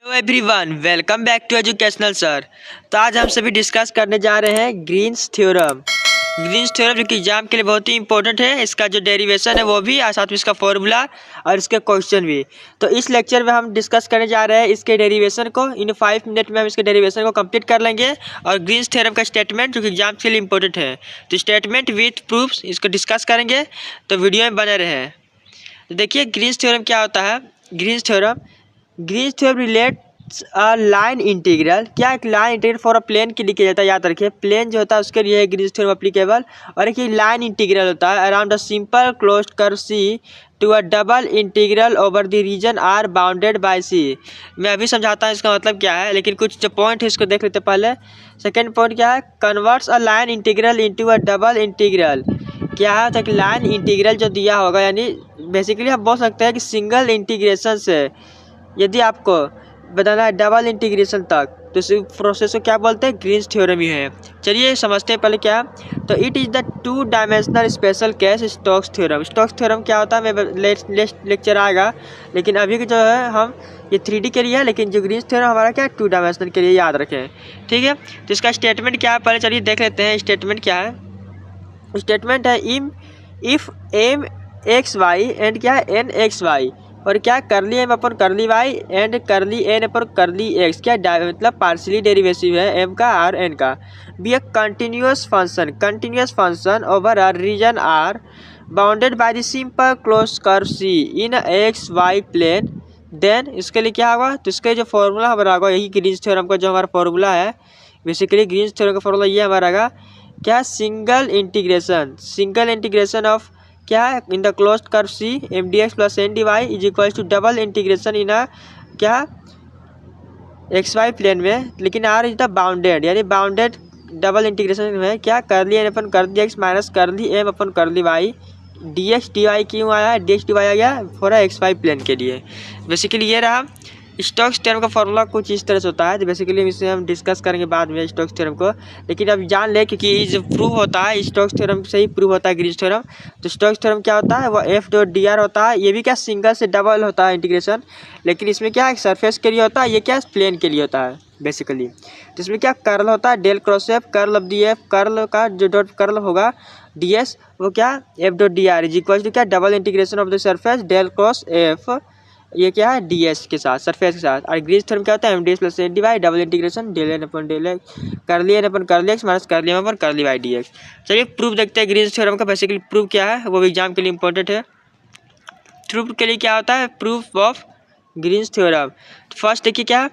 Hello everyone, welcome back to educational sir. तो आज हम सभी डिस्कस करने जा रहे हैं ग्रीन्स थ्योरम। ग्रीन्स थ्योरम जो कि एग्जाम के लिए बहुत ही इंपॉर्टेंट है। इसका जो डेरिवेशन है वो भी और साथ में इसका फॉर्मूला और इसके क्वेश्चन भी। तो इस लेक्चर में हम डिस्कस करने जा रहे हैं इसके डेरिवेशन को। इन 5 मिनट में हम इसके डेरिवेशन को कंप्लीट कर लेंगे और ग्रीन्स थ्योरम का स्टेटमेंट जो कि एग्जाम के लिए इंपॉर्टेंट है, तो स्टेटमेंट विथ प्रूफ्स इसको डिस्कस करेंगे। तो वीडियो में बने रहें। तो देखिए ग्रीन्स थ्योरम क्या होता है। Green's theorem relate line integral. क्या एक line integral for a plane के लिए किया जाता है। याद रखिए प्लेन जो होता है उसके लिए ग्रीन्स थ्योरम एप्लीकेबल। और एक लाइन इंटीग्रल होता है around a simple closed curve C to a double integral over the region R bounded by C. मैं अभी समझाता हूँ इसका मतलब क्या है, लेकिन कुछ जो पॉइंट है इसको देख लेते पहले। सेकेंड पॉइंट क्या है, converts a line integral into a double integral. क्या है तो लाइन इंटीग्रल जो दिया होगा, यानी बेसिकली हम बोल सकते हैं कि सिंगल इंटीग्रेशन से यदि आपको बताना है डबल इंटीग्रेशन तक, तो इस प्रोसेस को क्या बोलते हैं, ग्रीन्स थ्योरम ही है। चलिए समझते हैं पहले क्या। तो it is the 2 dimensional special case Stokes theorem. Stokes theorem क्या होता है मैं लेक्चर आएगा, लेकिन अभी जो है हम ये 3D के लिए है, लेकिन जो ग्रीन्स थ्योरम हमारा क्या 2 डायमेंशनल के लिए, याद रखें। ठीक है, तो इसका स्टेटमेंट क्या है पहले चलिए देख लेते हैं। स्टेटमेंट क्या है, स्टेटमेंट है if M X Y and क्या है एन एक्स वाई, और क्या करली M upon curly Y and करली एन अपन करली एक्स, क्या मतलब पार्शियली डेरिवेटिव है एम का और एन का, be a continuous function over a region R bounded by the simple close curve C in X Y plane, then इसके लिए क्या होगा, तो इसके जो फॉर्मूला हमारा होगा यही ग्रीन्स थ्योरम का जो हमारा फॉर्मूला है। बेसिकली ग्रीन्स थ्योरम का फॉर्मूला ये हमारा होगा क्या, सिंगल इंटीग्रेशन ऑफ क्या है in the closed curve C M D X plus N D Y is equal to double integration in क्या एक्स वाई प्लेन में, लेकिन आर इज द बाउंडेड, यानी बाउंडेड डबल इंटीग्रेशन में क्या curly N upon कर दी X minus curly M upon curly Y D X D Y क्यों आया है, डी एक्स डी वाई आ गया फॉर एक्स वाई प्लेन के लिए। बेसिकली ये रहा स्टोक्स थ्योरम का फॉर्मूला कुछ इस तरह से होता है। तो बेसिकली इसे हम डिस्कस करेंगे बाद में स्टोक्स थ्योरम को, लेकिन अब जान ले क्योंकि ये जो प्रूव होता है स्टोक्स थ्योरम से ही प्रूव होता है ग्रीन्स थ्योरम। तो स्टोक्स थ्योरम क्या होता है, वो एफ डॉट डी आर होता है। ये भी क्या सिंगल से डबल होता है इंटीग्रेशन, लेकिन इसमें क्या है सरफेस के लिए होता है, ये क्या प्लेन के लिए होता है बेसिकली। तो इसमें क्या कर्ल होता है del cross F, curl of D F, curl का जो डॉट कर्ल होगा डी एस वो क्या F dot D R is equal to क्या double integration of the surface del cross F, ये क्या है डी एस के साथ सरफेस के साथ। और ग्रीन्स थ्योरम क्या होता है M D S plus N D Y double integration del N upon del X curly N upon curly X minus curly M upon curly Y D X. चलिए proof देखते हैं Green's theorem का। Basically proof क्या है वो भी exam के लिए इंपॉर्टेंट है। प्रूफ के लिए क्या होता है, proof of greens theorem. First देखिए क्या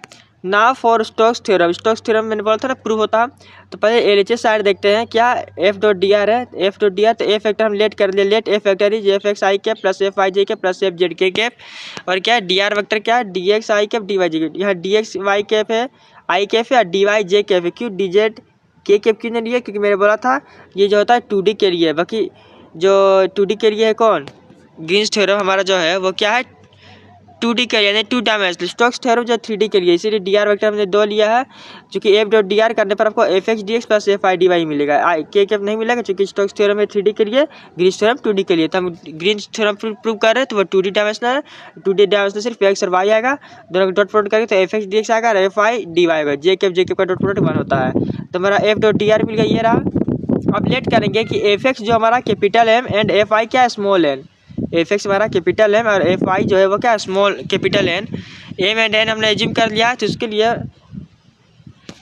ना फॉर स्टोक्स थ्योरम मैंने बोला था ना प्रूफ होता है। तो पहले एलएचएस साइड देखते हैं क्या एफ डॉट डी आर है, एफ डॉट डी आर तो एफ फैक्टर हम लेट कर लिए, let F factor is F X I cap plus F Y J cap plus F Z K cap, और क्या डी आर वेक्टर क्या D X I cap D Y J cap, यहाँ D X Y cap है I cap है और D Y J cap है। क्यों D Z K cap क्यों नहीं लिया, क्योंकि मैंने बोला था ये जो होता है 2D के लिए, बाकी जो 2D के लिए है कौन ग्रीन्स थ्योरम हमारा जो है वो क्या है 2D के लिए, यानी 2 डायमेंशनल। स्टोक्स थ्योरम जो 3D के लिए, इसीलिए डी आर वेक्टर हमने 2 लिया है, क्योंकि एफ डॉट डी आर करने पर आपको F X D X plus F I D Y मिलेगा, आई के कैप नहीं मिलेगा, क्योंकि स्टोक्स थ्योरम है 3D के लिए, ग्रीन्स थ्योरम 2D के लिए। तो हम ग्रीन्स थ्योरम प्रूव कर रहे हैं तो वो 2D डायमेंशनल है। 2D डायमेंशनल सिर्फ एक्स और वाई आएगा, दोनों डॉट प्रोडक्ट करेंगे तो एफ एक्स डी एक्स आएगा और एफ आई डी वाई आएगा, जे कैप का डॉट प्रोडक्ट 1 होता है। तो हमारा एफ डॉट डी आर मिल गया, ये रहा। अब लेट करेंगे कि एफ एक्स जो हमारा capital M and F I क्या स्मॉल एन, एफ एक्स हमारा कैपिटल एम और एफ आई जो है वो क्या small capital N, M and N हमने एज्यूम कर लिया। तो इसके लिए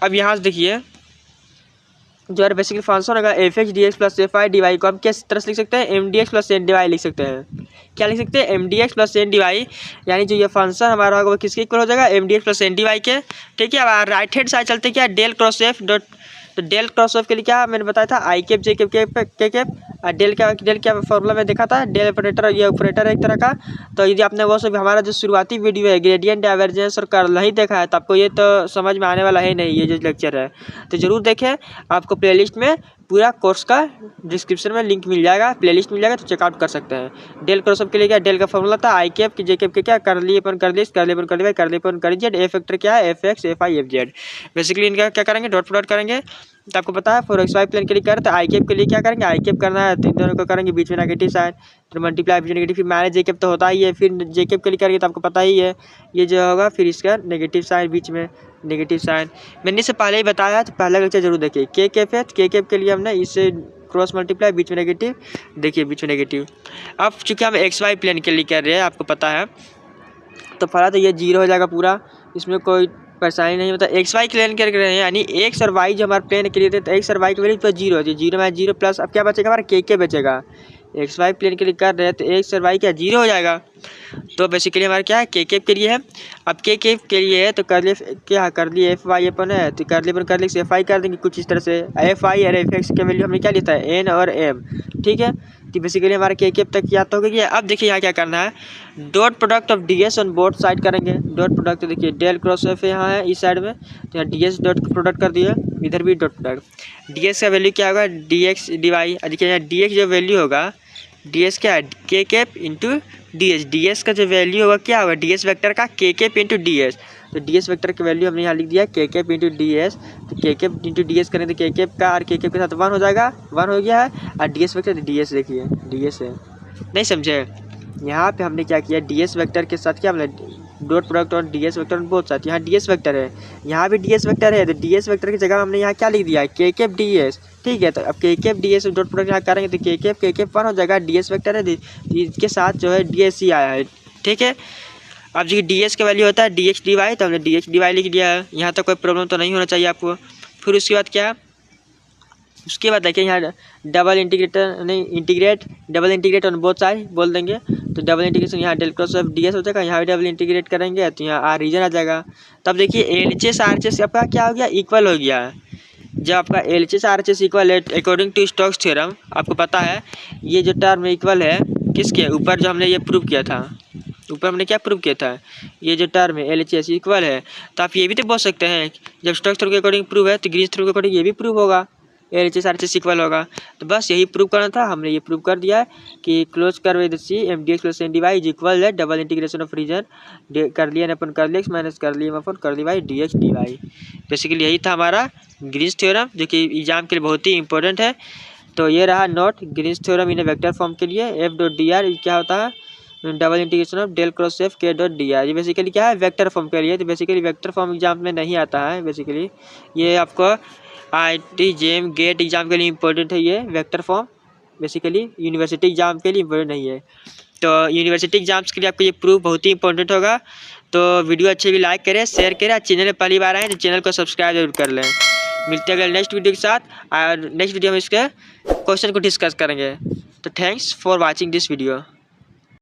अब यहाँ से देखिए जो है बेसिकली फंक्शन होगा F X D X plus F I D Y को हम किस तरह से लिख सकते हैं, M D X plus N D Y लिख सकते हैं। क्या लिख सकते हैं, M D X plus N D Y, यानी जो ये फंक्शन हमारा होगा वो किसके इक्वल हो जाएगा, M D X plus N D Y के। ठीक है, अब राइट हैंड साइड चलते क्या डेल क्रॉस एफ डॉट, तो डेल क्रॉस एफ के लिए क्या मैंने बताया था I cap J cap K cap, और डेल क्या फॉर्मूला में देखा था डेल ऑपरेटर, ये ऑपरेटर है एक तरह का। तो यदि आपने वो सब हमारा जो शुरुआती वीडियो है ग्रेडियंट डाइवर्जेंस और कर्ल नहीं देखा है तो आपको ये तो समझ में आने वाला है नहीं, ये जो लेक्चर है तो जरूर देखें। आपको प्लेलिस्ट में पूरा कोर्स का डिस्क्रिप्शन में लिंक मिल जाएगा, प्लेलिस्ट मिल जाएगा, तो चेकआउट कर सकते हैं। डेल क्रॉस के लिए क्या डेल का फॉर्मूला था आई कैप की जे कैप के क्या करली अपन करली करली अपन करली वाई करली अपन कर जेड, ए फैक्टर क्या है F x F I F Z. Basically इनका क्या करेंगे डॉट प्रोडक्ट करेंगे तो आपको पता है फॉर XY प्लेन के लिए करें तो आई कैप के लिए क्या करेंगे, आई कैप करना है तो इन दोनों को करेंगे बीच में नेगेटिव साइन, फिर मल्टीप्लाई बीच नेगेटिव, फिर माइनस जे कैप तो होता ही है, फिर जे कैप के लिए करेंगे तो आपको पता ही है ये जो होगा, फिर इसका नेगेटिव साइन बीच में नेगेटिव साइन। मैंने इससे पहले ही बताया तो पहला लेक्चर जरूर देखिए। के कैप है तो के कैप के लिए हमने इससे क्रॉस मल्टीप्लाई बीच में नेगेटिव, देखिए बीच में नेगेटिव। अब चूँकि हम XY प्लेन के लिए कर रहे हैं आपको पता है, तो पहला तो ये 0 हो जाएगा पूरा, इसमें कोई परेशानी नहीं होता। XY प्लेन कर रहे हैं यानी X और Y जो हमारे प्लेन के लिए थे तो X और Y की वैल्यू तो 0 होती है, 0 में 0 प्लस अब क्या बचेगा हमारा के बचेगा। XY प्लेन के लिए कर रहे हैं तो X और Y क्या 0 हो जाएगा। तो बेसिकली हमारा क्या है के कैप के लिए है। अब के कैप के लिए है तो कर लिए क्या कर लिए FY अपन है तो कर लिए अपन कर लिए FI कर देंगे कुछ इस तरह से। FI और FX के वैल्यू हमने क्या लिखा है N और M, ठीक है। तो बेसिकली हमारा के कैप तक याद हो गया। अब देखिए यहाँ क्या करना है, dot product of DS on both side करेंगे। डॉट प्रोडक्ट देखिए डेल क्रॉस F यहाँ है इस साइड में, तो यहाँ DS डॉट प्रोडक्ट कर दिया, इधर भी डॉट प्रोडक्ट। DS का वैल्यू क्या होगा DX DY, देखिए यहाँ DX जो वैल्यू होगा DS क्या है के कैप इंटू DS, DS का जो वैल्यू होगा क्या होगा DS वेक्टर का के कैप इंटू DS। तो DS वेक्टर की वैल्यू हमने यहाँ लिख दिया के कैप इंटू DS, तो के कैप इंटू DS करें तो के कैप का और के कैप के साथ 1 हो जाएगा, 1 हो गया है। और DS वेक्टर DS देखिए DS है, नहीं समझे। यहाँ पे हमने क्या किया DS वेक्टर के साथ क्या हमने डॉट प्रोडक्ट और DS वेक्टर बोथ साथ, यहाँ DS वेक्टर है यहाँ भी DS वेक्टर है, तो DS वेक्टर की जगह हमने यहाँ क्या लिख दिया के कैप DS, ठीक है। तो अब के कैप DS डॉट प्रोडक्ट यहाँ करेंगे तो के कैप 1 हो जाएगा, DS वेक्टर है इसके साथ जो है DSC आया है, ठीक है। अब जो DS का वैल्यू होता है DX DY, तो हमने DX DY लिख दिया है, यहाँ तक कोई प्रॉब्लम तो नहीं होना चाहिए आपको। फिर उसके बाद क्या है, उसके बाद देखिए यहाँ double integrate on both side बोल देंगे, तो डबल इंटीग्रेशन यहाँ डेल क्रॉस ऑफ DS हो जाएगा, यहाँ भी डबल इंटीग्रेट करेंगे तो यहाँ R रीजन आ जाएगा। तब देखिए LHS RHS आपका क्या हो गया, इक्वल हो गया है। जब आपका LHS RHS इक्वल है अकॉर्डिंग टू स्टोक्स थ्योरम, आपको पता है ये जो टर्म इक्वल है किसके ऊपर, जो हमने ये प्रूव किया था, ऊपर हमने क्या प्रूव किया था, ये जो टर्म है LHS इक्वल है। तो आप ये भी तो बोल सकते हैं जब स्टोक्स थ्योरम के अकॉर्डिंग प्रूव है तो ग्रीन्स थ्योरम के अकॉर्डिंग ये भी प्रूव होगा, LHS RHS इक्वल होगा। तो बस यही प्रूव करना था, हमने ये प्रूव कर दिया है कि close curve with C MDX plus NDY is equal है डबल इंटीग्रेशन ऑफ रीजन कर लिया अपन कर लिया माइनस कर लिया अपन कर ली बाई DX DY। बेसिकली यही था हमारा ग्रीन्स थ्योरम जो कि एग्जाम के लिए बहुत ही इंपॉर्टेंट है। तो ये रहा note Green's theorem in vector form के लिए। F.dr क्या होता है, double integration of del cross F K.dr। ये बेसिकली क्या है वेक्टर फॉर्म के लिए, तो बेसिकली वेक्टर फॉर्म एग्जाम में नहीं आता है। बेसिकली ये आपको IIT JEM गेट एग्जाम के लिए इंपॉर्टेंट है ये vector form, basically university exam के लिए इंपॉर्टेंट नहीं है। तो यूनिवर्सिटी एग्जाम्स के लिए आपको ये प्रूफ बहुत ही इंपॉर्टेंट होगा। तो वीडियो अच्छे भी लाइक करें शेयर करें, चैनल में पहली बार आए तो चैनल को सब्सक्राइब जरूर कर लें। मिलते हैं अगले नेक्स्ट वीडियो के साथ, और नेक्स्ट वीडियो में इसके क्वेश्चन को डिस्कस करेंगे। तो thanks for watching this video.